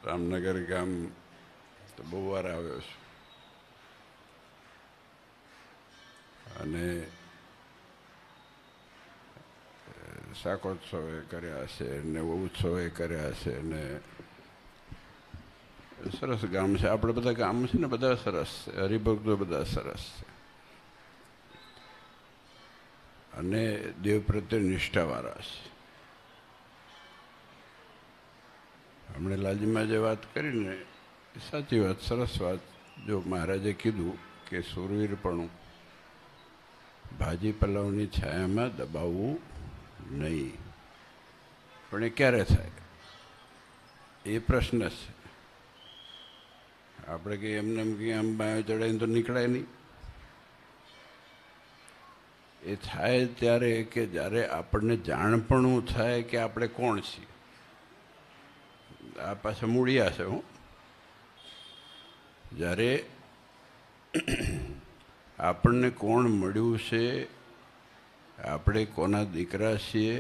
રામનગર ગામ તો બહુ વાર આવ્યો છું અને શાકોત્સવે કર્યા છે ને ઉત્સવે કર્યા છે ને સરસ ગામ છે. આપણે બધા ગામ છે ને બધા સરસ છે, હરિભક્તો બધા સરસ છે અને દેવ પ્રત્યે નિષ્ઠાવાળા છે. હમણે લાલજીમાં જે વાત કરીને સાચી વાત, સરસ વાત. જો મહારાજે કીધું કે સુરવીરપણું ભાજી પલાવની છાયામાં દબાવવું નહીં, પણ એ ક્યારે થાય એ પ્રશ્ન છે. આપણે કંઈ એમને એમ કંઈ આમ બાયો ચડાવીને તો નીકળાય નહીં. એ થાય ત્યારે કે જ્યારે આપણને જાણપણું થાય કે આપણે કોણ છીએ. આ પાછા મૂળિયા છે. હું જ્યારે આપણને કોણ મળ્યું છે, આપણે કોના દીકરા છીએ,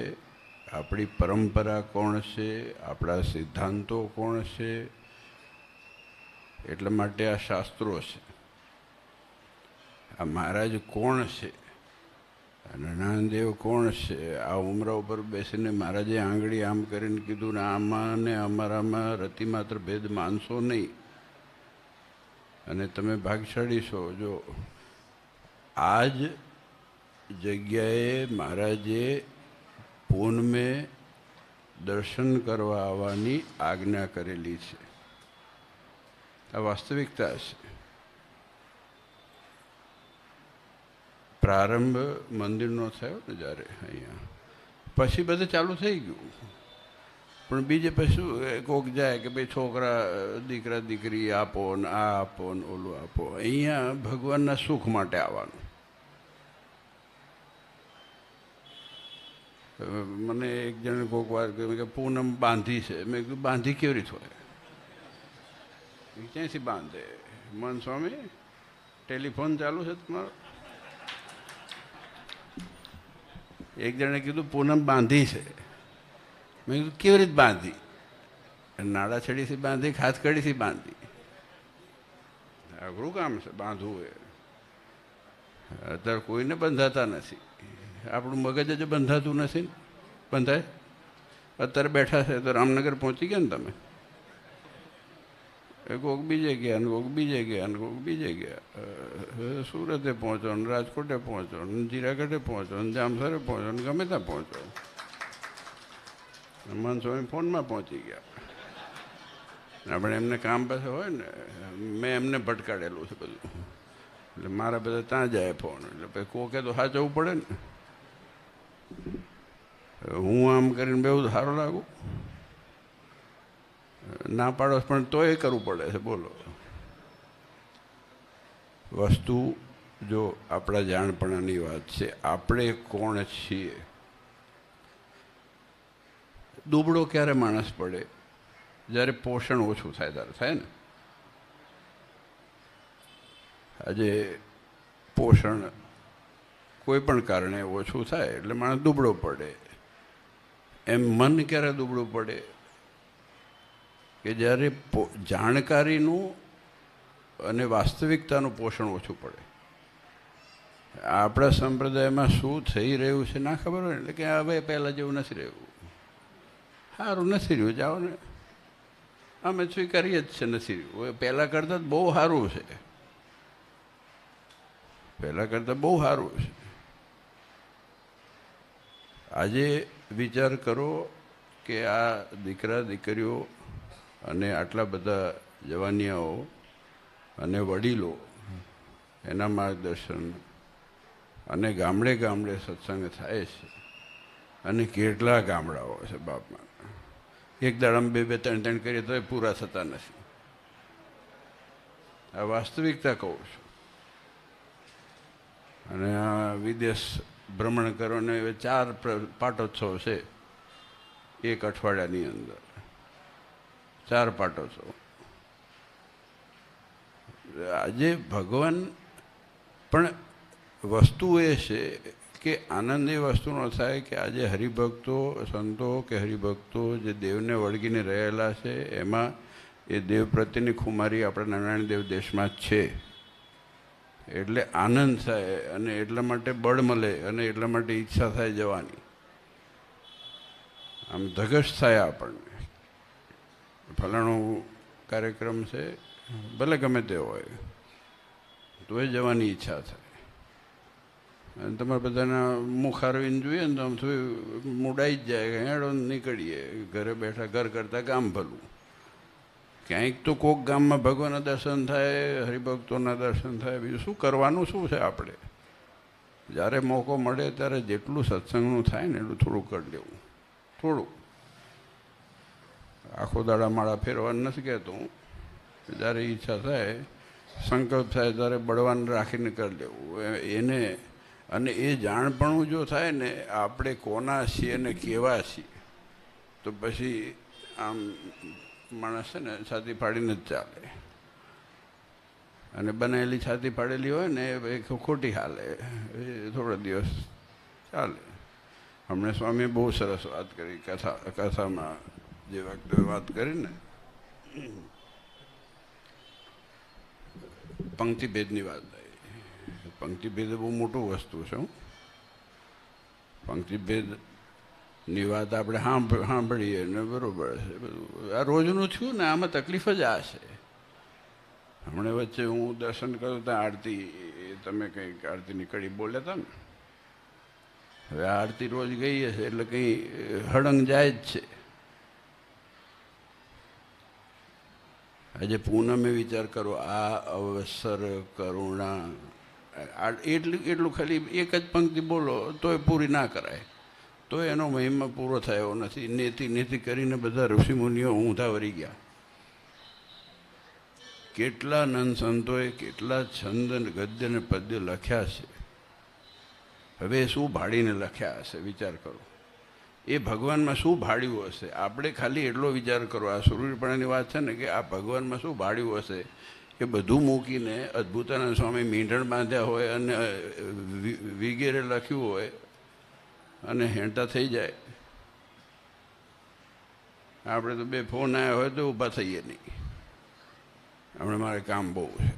આપણી પરંપરા કોણ છે, આપણા સિદ્ધાંતો કોણ છે, એટલા માટે આ શાસ્ત્રો છે. આ મહારાજ કોણ છે અને નાનદેવ કોણ છે, આ ઉમરા ઉપર બેસીને મહારાજે આંગળી આમ કરીને કીધું ને આમાં ને અમારામાં રતિમાત્ર ભેદ માનશો નહીં અને તમે ભાગશાળી છો. જો આ જ જગ્યાએ મહારાજે પૂનમે દર્શન કરવા આવવાની આજ્ઞા કરેલી છે. આ વાસ્તવિકતા છે. પ્રારંભ મંદિરનો થયો ને જ્યારે અહીંયા, પછી બધું ચાલુ થઈ ગયું. પણ બીજે પછી કોક જાય કે ભાઈ છોકરા દીકરા દીકરી આપો ને આ આપો ને ઓલું આપો. અહીંયા ભગવાનના સુખ માટે આવવાનું. મને એક જણે કોઈક વાર કહ્યું કે પૂનમ બાંધી છે. મેં કીધું બાંધી કેવી રીતે હોય? ક્યાંથી બાંધે? મન સ્વામી ટેલિફોન ચાલુ છે તમારો? એક જણે કીધું પૂનમ બાંધી છે. મેં કીધું કેવી રીતે બાંધી? નાડા છડીથી બાંધી, હાથકડીથી બાંધી. અઘરું કામ છે બાંધવું એ. અત્યારે કોઈને બંધાતા નથી. આપણું મગજ જ બંધાતું નથી ને. બંધાય? અત્યારે બેઠા છે તો રામનગર પહોંચી ગયા ને તમે. કોક બીજે ગયા ને કોક બીજે ગયા ને કોક બીજે ગયા. સુરતે પહોંચો ને રાજકોટે પહોંચો ને જીરાગઢે પહોંચો ને જામસરે પહોંચો ને ગમે ત્યાં પહોંચો. મન સ્વામી ફોનમાં પહોંચી ગયા. આપણે એમને કામ પાસે હોય ને, મેં એમને ભટકાડેલું છે બધું. એટલે મારા બધા ત્યાં જાય ફોન. એટલે પછી કોકે તો સાચવવું પડે ને. હું આમ કરીને બહુ સારું લાગુ? ના પાડો પણ તોય કરવું પડે છે. બોલો. વસ્તુ જો આપણા જાણપણાની વાત છે. આપણે કોણ છીએ? દુબળો ક્યારે માણસ પડે? જ્યારે પોષણ ઓછું થાય ત્યારે થાય ને. આજે પોષણ કોઈ પણ કારણે ઓછું થાય એટલે માણસ દુબળો પડે. એમ મન ક્યારે દુબળું પડે? કે જ્યારે જાણકારીનું અને વાસ્તવિકતાનું પોષણ ઓછું પડે. આપણા સંપ્રદાયમાં શું થઈ રહ્યું છે ના ખબર હોય એટલે કે હવે પહેલાં જેવું નથી રહ્યું, સારું નથી રહ્યું, જાઓ ને. અમે સ્વીકારીએ જ છે નથી રહ્યું. પહેલાં કરતાં બહુ સારું છે. પહેલાં કરતાં બહુ સારું છે. આજે વિચાર કરો કે આ દીકરા દીકરીઓ અને આટલા બધા જવાનિયાઓ અને વડીલો એના માર્ગદર્શન અને ગામડે ગામડે સત્સંગ થાય છે. અને કેટલા ગામડાઓ છે બાપમાં. એક દાડામાં બે બે ત્રણ ત્રણ કરીએ તો પૂરા થતા નથી. આ વાસ્તવિકતા કહું છું. અને આ વિદેશ ભ્રમણ કરો ને 4 પાટોત્સવ છે એક અઠવાડિયાની અંદર. 4 પાટોત્સવ. આજે ભગવાન પણ વસ્તુ એ છે કે આનંદ એ વસ્તુનો થાય કે આજે હરિભક્તો સંતો કે હરિભક્તો જે દેવને વળગીને રહેલા છે એમાં એ દેવ પ્રત્યેની ખુમારી આપણા નારાયણ દેવ દેશમાં જ છે. એટલે આનંદ થાય અને એટલા માટે બળ મળે અને એટલા માટે ઈચ્છા થાય જવાની. આમ ધગશ થાય આપણને. ફલાણો કાર્યક્રમ છે, ભલે ગમે તે હોય, તો એ જવાની ઈચ્છા થાય. અને તમારે બધાના મુખ આરવીને જોઈએ ને તો આમ થોડું મૂડાઈ જ જાય, હેડો નીકળીએ. ઘરે બેઠા ઘર કરતાં ગામ ભલું. ક્યાંક તો કોક ગામમાં ભગવાનના દર્શન થાય, હરિભક્તોના દર્શન થાય. બીજું શું કરવાનું શું છે આપણે? જ્યારે મોકો મળે ત્યારે જેટલું સત્સંગનું થાય ને એટલું થોડું કરી લેવું. થોડું આખો દાડા માળા ફેરવાનું નથી કહેતો હું. જ્યારે ઈચ્છા થાય, સંકલ્પ થાય ત્યારે બળવાન રાખીને કરી લેવું એને. અને એ જાણપણું જો થાય ને આપણે કોના છીએ ને કેવા છીએ, તો પછી આમ માણસ છે ને છાતી ફાડીને જ ચાલે. અને બનાવેલી છાતી ફાડેલી હોય ને એ ખોટી હાલે, એ થોડા દિવસ ચાલે. હમણાં સ્વામીએ બહુ સરસ વાત કરી કથામાં, જે વખતે વાત કરી ને પંક્તિભેદની વાત આવી. પંક્તિભેદ બહુ મોટું વસ્તુ છે. પંક્તિભેદની વાત આપણે સાંભળીએ ને બરાબર છે. બધું આ રોજનું થયું ને, આમાં તકલીફ જ આ છે. હમણાં વચ્ચે હું દર્શન કરું ત્યાં આરતી, તમે કંઈક આરતીની કડી બોલ્યા હતા ને. હવે આરતી રોજ ગઈએ છે એટલે કંઈ હળંગ જાય જ છે. આજે પૂનમે વિચાર કરો, આ અવસર કરુણા, એટલું ખાલી એક જ પંક્તિ બોલો તોય પૂરી ના કરાય, તો એનો મહિમા પૂરો થયો નથી. નેતિ નેતિ કરીને બધા ઋષિમુનિઓ ઊંધા વળી ગયા. કેટલા નંદ સંતોએ કેટલા છંદ ગદ્ય ને પદ્ય લખ્યા છે. હવે શું ભાડીને લખ્યા હશે વિચાર કરો. એ ભગવાનમાં શું ભાડ્યું હશે? આપણે ખાલી એટલો વિચાર કરો. આ સુરવીરપણાની વાત છે ને, કે આ ભગવાનમાં શું ભાડ્યું હશે કે બધું મૂકીને અદ્ભુતાનંદ સ્વામી મીંઢણ બાંધ્યા હોય અને વિગેરે લખ્યું હોય અને હેંટા થઈ જાય. આપણે તો બે ફોન આવ્યા હોય તો ઊભા થઈએ નહીં, હમણાં મારે કામ બહુ છે.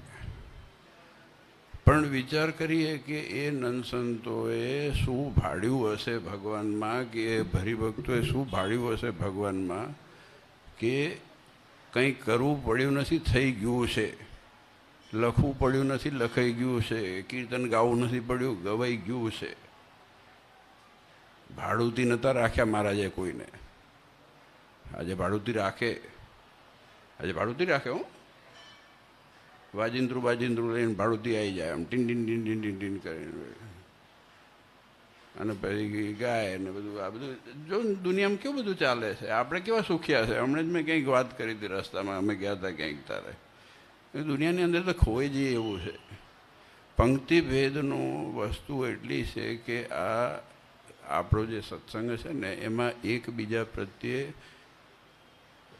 પણ વિચાર કરીએ કે એ નંદસંતોએ શું ભાડ્યું હશે ભગવાનમાં, કે એ હરિભક્તોએ શું ભાડ્યું હશે ભગવાનમાં, કે કંઈ કરવું પડ્યું નથી, થઈ ગયું છે. લખવું પડ્યું નથી, લખાઈ ગયું છે. કીર્તન ગાવું નથી પડ્યું, ગવાઈ ગયું છે. ભાડુતી નહોતા રાખ્યા મહારાજે કોઈને. આજે ભાડુતી રાખે, આજે ભાડુતી રાખે. હું વાજિંદ્રું લઈને ભાડુતી આવી જાય, આમ tin tin tin tin tin tin કરીને, અને પછી ગાય ને બધું. આ બધું જો દુનિયામાં કેવું બધું ચાલે છે. આપણે કેવા સુખ્યા છે. હમણાં જ મેં કંઈક વાત કરી હતી રસ્તામાં, અમે ગયા હતા ક્યાંક. તારે દુનિયાની અંદર તો ખોઈ જઈએ એવું છે. પંક્તિભેદનું વસ્તુ એટલી છે કે આ આપણો જે સત્સંગ છે ને, એમાં એકબીજા પ્રત્યે,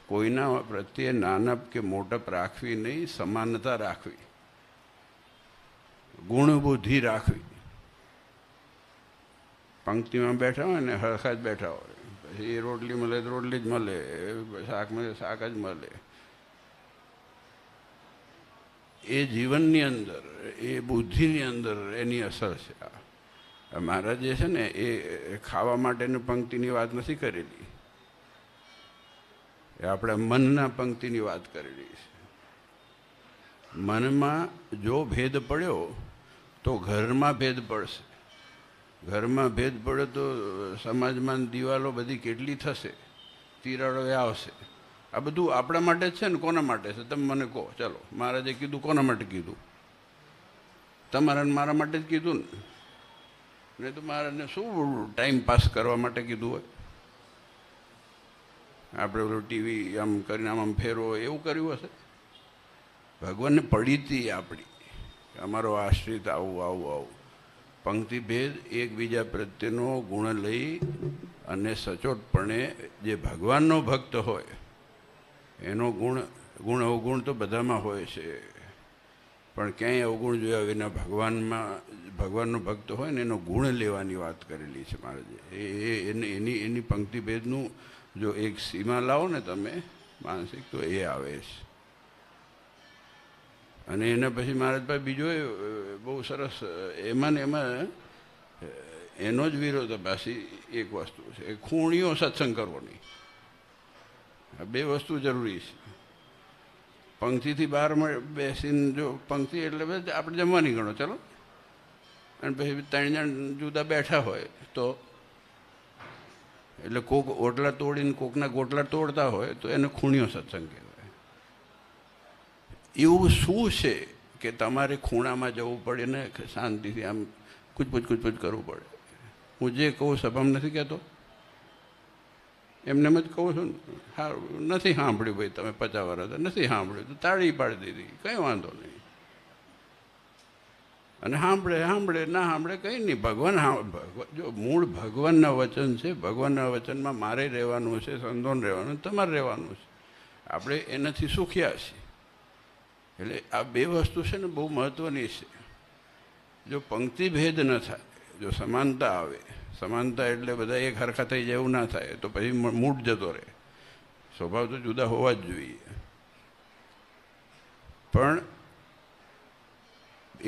કોઈના પ્રત્યે નાનપ કે મોટપ રાખવી નહીં, સમાનતા રાખવી, ગુણબુદ્ધિ રાખવી. પંક્તિમાં બેઠા હોય ને હરખા જ બેઠા હોય, પછી રોટલી મળે તો રોટલી જ મળે, શાક મળે શાક જ મળે. એ જીવનની અંદર, એ બુદ્ધિની અંદર એની અસર છે. મહારાજ જે છે ને, એ ખાવા માટેની પંક્તિની વાત નથી કરેલી, એ આપણે મનના પંક્તિની વાત કરેલી છે. મનમાં જો ભેદ પડ્યો તો ઘરમાં ભેદ પડશે. ઘરમાં ભેદ પડે તો સમાજમાં દિવાલો બધી કેટલી થશે, તિરાડો આવશે. આ બધું આપણા માટે જ છે ને. કોના માટે છે તમે મને કહો? ચાલો, મહારાજે કીધું કોના માટે કીધું? તમારા મારા માટે જ કીધું ને. નહીં તો મહારાજને શું ટાઈમ પાસ કરવા માટે કીધું હોય? આપણે ઓલું ટીવી આમ કરીને આમ ફેરવો એવું કર્યું હશે? ભગવાનને પડી હતી આપણી, અમારો આશ્રિત આવું આવું આવું. પંક્તિભેદ, એકબીજા પ્રત્યેનો ગુણ લઈ અને સચોટપણે, જે ભગવાનનો ભક્ત હોય એનો ગુણ અવગુણ તો બધામાં હોય છે, પણ ક્યાંય અવગુણ જોયા વિના ભગવાનનો ભક્ત હોય ને એનો ગુણ લેવાની વાત કરેલી છે મહારાજે. એની પંક્તિભેદનું જો એક સીમા લાવો ને તમે માનસિક, તો એ આવે છે. અને એના પછી મહારાજ પાસે બીજો બહુ સરસ એમાં ને એમાં એનો જ વિરોધાભાસી એક વસ્તુ છે, ખૂણીઓ સત્સંગ કરવો નહીં. આ બે વસ્તુ જરૂરી છે. પંક્તિથી બહાર બેસીને જો પંક્તિ એટલે આપણે જમવાની ગણો ચાલો, અને પછી 3 જણ જુદા બેઠા હોય તો એટલે કોક ઓટલા તોડીને કોકના ગોટલા તોડતા હોય તો એને ખૂણીઓ સત્સંગ કહેવાય. એવું શું છે કે તમારે ખૂણામાં જવું પડે ને શાંતિથી આમ કૂચપૂચ કરવું પડે? હું જે કહું સભામાં નથી કહેતો, એમને એમ જ કહું છું ને. હા, નથી સાંભળ્યું ભાઈ, તમે 50 વર્ષ નથી સાંભળ્યું તો તાળી પાડી દીધી, કંઈ વાંધો નહીં. અને સાંભળે ના સાંભળે કંઈ નહીં. ભગવાન જો મૂળ ભગવાનના વચન છે, ભગવાનના વચનમાં મારે રહેવાનું છે, સંતોન રહેવાનું, તમારે રહેવાનું છે. આપણે એનાથી સુખ્યા છીએ. એટલે આ બે વસ્તુ છે ને બહુ મહત્ત્વની છે. જો પંક્તિ ભેદ ન થાય, જો સમાનતા આવે, સમાનતા એટલે બધા એક હરખા થઈ જાય એવું ના થાય તો પછી મૂડ જતો રહે. સ્વભાવ તો જુદા હોવા જ જોઈએ, પણ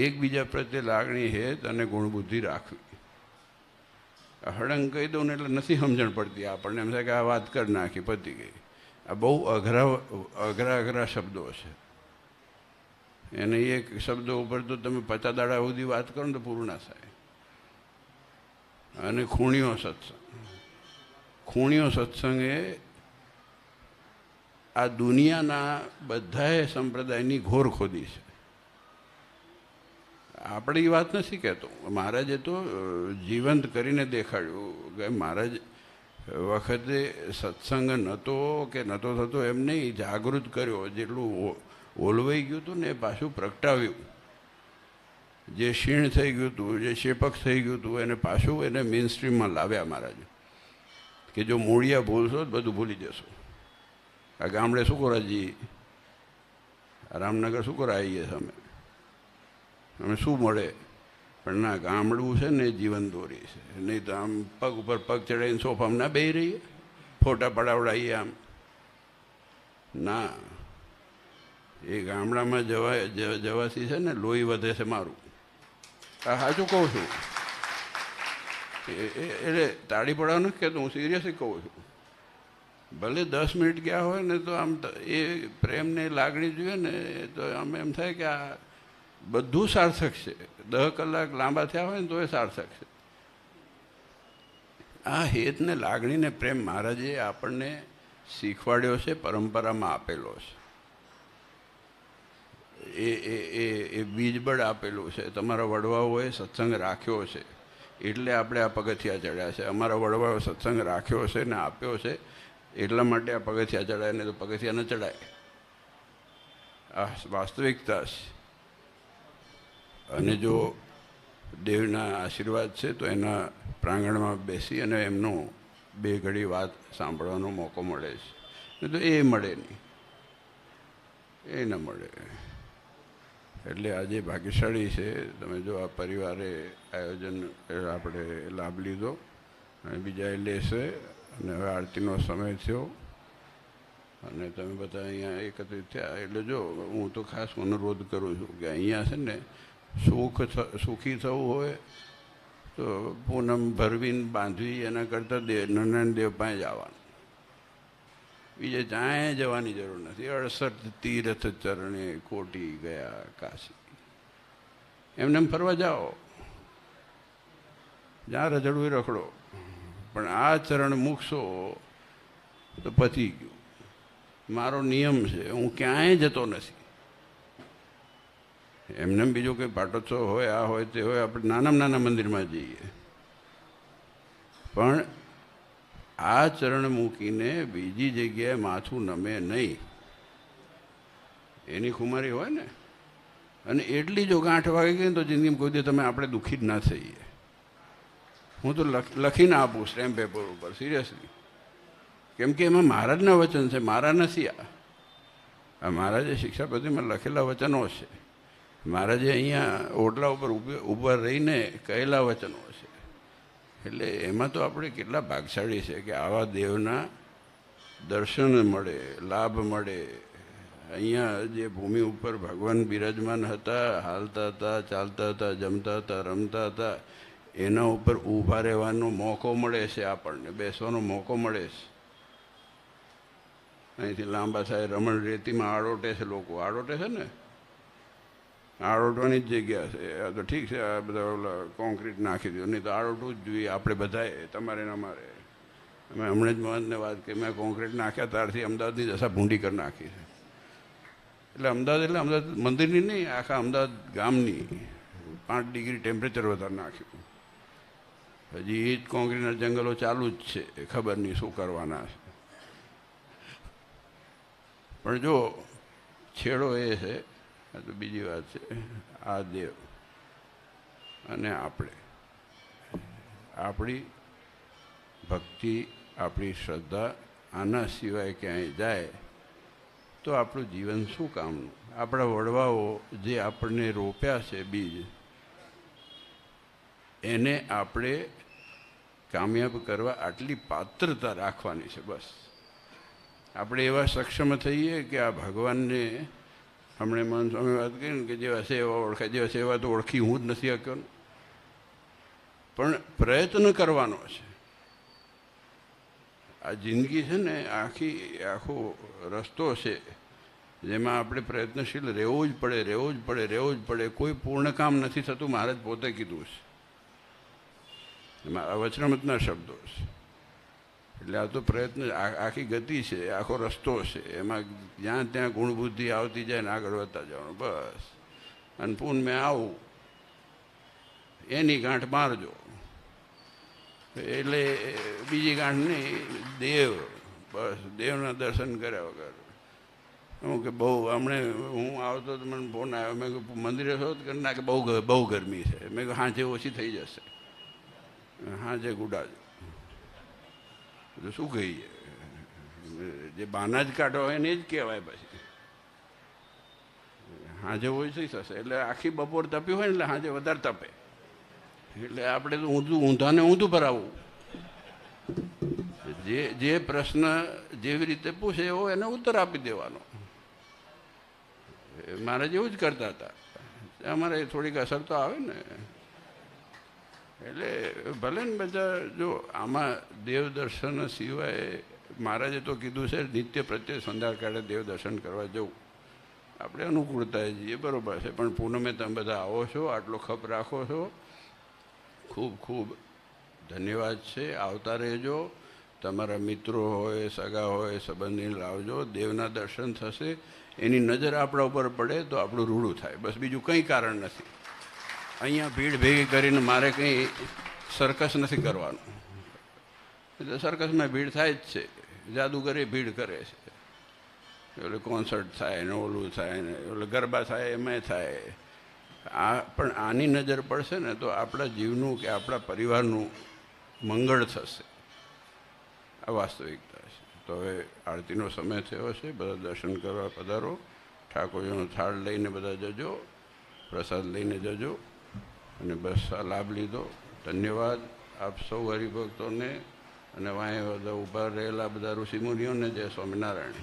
એકબીજા પ્રત્યે લાગણી હેત અને ગુણબુદ્ધિ રાખવી. હળંગ કહી દઉં ને એટલે નથી સમજણ પડતી આપણને, એમ થાય કે આ વાત કરી નાખી પતી ગઈ. આ બહુ અઘરા શબ્દો છે. એને એક શબ્દો ઉપર તો તમે 50 દાડા સુધી વાત કરો ને તો પૂરું ના થાય. અને ખૂણીઓ સત્સંગ એ આ દુનિયાના બધાએ સંપ્રદાયની ઘોર ખોદી છે. આપણે એ વાત નથી કહેતો, મહારાજે તો જીવંત કરીને દેખાડ્યું કે મહારાજ વખતે સત્સંગ નહોતો થતો એમ નહીં, જાગૃત કર્યો. જેટલું ઓલવાઈ ગયું હતું ને એ પાછું પ્રગટાવ્યું. જે ક્ષીણ થઈ ગયું હતું, જે શેપક થઈ ગયું હતું, એને પાછું એને મેઇન સ્ટ્રીમમાં લાવ્યા મહારાજ. કે જો મૂળિયા ભૂલશો તો બધું ભૂલી જશો. આ ગામડે શું કરાજી, રામનગર શું કરવા આવીએ છીએ અમે શું મળે? પણ ના, ગામડું છે ને જીવન દોરી છે. નહીં તો આમ પગ ઉપર પગ ચડાવીને સોફામાં ના બેસી રહીએ, ફોટા પડાવડાવીએ આમ ના. એ ગામડામાં જવાથી છે ને લોહી વધે છે મારું. આ સાચું કહું છું. એટલે તાળી પડાવ નથી કહેતો, હું સિરિયસલી કહું છું. ભલે 10 મિનિટ ગયા હોય ને તો આમ એ પ્રેમને લાગણી જોઈએ ને તો આમ એમ થાય કે આ બધું સાર્થક છે. 10 કલાક લાંબા થયા હોય ને તો એ સાર્થક છે. આ હેતને લાગણીને પ્રેમ મહારાજે આપણને શીખવાડ્યો છે, પરંપરામાં આપેલો છે. એ બીજબળ આપેલું છે. તમારા વડવાઓએ સત્સંગ રાખ્યો છે એટલે આપણે આ પગથિયા ચડ્યા છે. અમારા વડવાઓએ સત્સંગ રાખ્યો છે ને આપ્યો છે એટલા માટે આ પગથિયા ચડાય, ને તો પગથિયા ન ચડાય. આ વાસ્તવિકતા છે. અને જો દેવના આશીર્વાદ છે તો એના પ્રાંગણમાં બેસી અને એમનો 2 ઘડી વાત સાંભળવાનો મોકો મળે છે. તો એ મળે નહીં, એ ન મળે. એટલે આજે ભાગ્યશાળી છે. તમે જો આ પરિવારે આયોજન આપણે લાભ લીધો અને બીજાએ લેશે. અને હવે આરતીનો સમય થયો અને તમે બધા અહીંયા એકત્રિત થયા. એટલે જો હું તો ખાસ અનુરોધ કરું છું કે અહીંયા છે ને સુખી થવું હોય તો પૂનમ ભરવીને બાંધવી એના કરતાં નારાયણ દેવ પાસે જવાનું. બીજે ચાંય જવાની જરૂર નથી. 68 તીર્થ ચરણે કોટી ગયા કાશી. એમને એમ ફરવા જાઓ, જ્યાં રજડવું રખડો, પણ આ ચરણ મૂકશો તો પતી ગયું. મારો નિયમ છે, હું ક્યાંય જતો નથી. એમને બીજો કંઈ પાટોત્સવ હોય, આ હોય તે હોય, આપણે નાના મંદિરમાં જઈએ, પણ આ ચરણ મૂકીને બીજી જગ્યાએ માથું નમે નહીં. એની ખુમારી હોય ને. અને એટલી જો ગાંઠ વાગી ગઈ ને તો જિંદગીમાં કોઈ દે તમે આપણે દુઃખી જ ના થઈએ. હું તો લખીને આપું સ્ટેમ્પ પેપર ઉપર, સિરિયસલી. કેમ કે એમાં મહારાજના વચન છે, મારા નથી. આ મહારાજે શિક્ષાપત્રીમાં લખેલા વચનો છે. મહારાજે અહીંયા ઓટલા ઉપર ઊભા રહીને કહેલા વચનો છે. એટલે એમાં તો આપણે કેટલા ભાગશાળી છે કે આવા દેવના દર્શન મળે, લાભ મળે. અહીંયા જે ભૂમિ ઉપર ભગવાન બિરાજમાન હતા, હાલતા હતા, ચાલતા હતા, જમતા હતા, રમતા હતા, એના ઉપર ઊભા રહેવાનો મોકો મળે છે, આપણને બેસવાનો મોકો મળે છે. અહીંથી લાંબા સાહેબ રમણ રેતીમાં આડોટે છે, લોકો આડોટે છે ને, આડોટવાની જ જગ્યા છે. આ તો ઠીક છે, આ બધા ઓલા કોન્ક્રીટ નાખી દો, નહીં તો આડોટવું જ જોઈએ આપણે બધાએ, તમારે ને અમારે. અમે હમણાં જ મહંતને વાત કરી, મેં કોન્ક્રીટ નાખ્યા ત્યારથી અમદાવાદની દશા ભૂંડી કરી નાખી છે. એટલે અમદાવાદ મંદિરની નહીં, આખા અમદાવાદ ગામની 5 ડિગ્રી ટેમ્પરેચર વધારે નાખ્યું. હજી એ જ કોન્ક્રીટના જંગલો ચાલુ જ છે, ખબર નહીં શું કરવાના છે. પણ જો છેડો એ છે, આ તો બીજી વાત છે, આ દેવ અને આપણી ભક્તિ, આપણી શ્રદ્ધા આના સિવાય ક્યાંય જાય તો આપણું જીવન શું કામનું? આપણા વડવાઓ જે આપણને રોપ્યા છે બીજ, એને આપણે કામયાબ કરવા આટલી પાત્રતા રાખવાની છે. બસ આપણે એવા સક્ષમ થઈએ કે આ ભગવાનને, હમણાં મન સ્વામી વાત કરી ને કે જેવા છે એવા ઓળખાય, જેવા છે એવા તો ઓળખી હું જ નથી શક્યો, પણ પ્રયત્ન કરવાનો છે. આ જિંદગી છે ને, આખો રસ્તો છે જેમાં આપણે પ્રયત્નશીલ રહેવું જ પડે. કોઈ પૂર્ણ કામ નથી થતું, મહારાજ પોતે કીધું છે, મારા વચનામૃતના શબ્દો છે. એટલે આ તો પ્રયત્ન, આખી ગતિ છે, આખો રસ્તો છે, એમાં જ્યાં ત્યાં ગુણ બુદ્ધિ આવતી જાય ને આગળ વધતા જવાનું બસ. અને પૂનમે આવું એની ગાંઠ મારજો, એટલે બીજી ગાંઠ નહીં, દેવ, બસ દેવના દર્શન કર્યા વગર. હું કે બહુ હમણે હું આવતો તો મને ફોન આવ્યો, મેં કહ્યું મંદિરે છો કે ના, કે બહુ ગરમી છે. મેં કહ્યું હાંજે ઓછી થઈ જશે, હાંજે ગુડાજો. તો શું કહીએ, જે બાના જ કાઢો હોય ને એ જ કહેવાય. પછી હાંજે ઓછી થશે એટલે આખી બપોર તપ્યું હોય ને એટલે હાંજે વધારે તપે. એટલે આપણે તો ઊંધાને ઊંધું ભરાવવું. જે પ્રશ્ન જેવી રીતે પૂછે એવો એને ઉત્તર આપી દેવાનો. મારે જેવું જ કરતા હતા, અમારે થોડીક અસર તો આવે ને. એટલે ભલે ને બધા, જો આમાં દેવ દર્શન સિવાય મહારાજે તો કીધું છે નિત્ય પ્રત્યે સંધ્યાકાળે દેવ દર્શન કરવા જવું. આપણે અનુકૂળતા જઈએ, બરાબર છે, પણ પૂનમે તમે બધા આવો છો, આટલો ખપ રાખો છો, ખૂબ ખૂબ ધન્યવાદ છે. આવતા રહેજો, તમારા મિત્રો હોય, સગા હોય, સંબંધી લાવજો. દેવના દર્શન થશે, એની નજર આપણા ઉપર પડે તો આપણું રૂડું થાય, બસ બીજું કંઈ કારણ નથી. અહીંયા ભીડ ભેગી કરીને મારે કંઈ સર્કસ નથી કરવાનું. એટલે સર્કસમાં ભીડ થાય જ છે, જાદુગરે ભીડ કરે છે, એટલે કોન્સર્ટ થાય ને ઓલું થાય ને ઓલે ગરબા થાય, એમાંય થાય. પણ આની નજર પડશે ને તો આપણા જીવનું કે આપણા પરિવારનું મંગળ થશે. આ વાસ્તવિકતા છે. તો હવે આરતીનો સમય થયો છે, બધા દર્શન કરવા પધારો. ઠાકોરજીનો થાળ લઈને બધા જજો, પ્રસાદ લઈને જજો. અને બસ આ લાભ લીધો. ધન્યવાદ આપ સૌ હરિભક્તોને અને વાંહે બધા ઊભા રહેલા બધા ઋષિમુનિઓને. જય સ્વામિનારાયણ.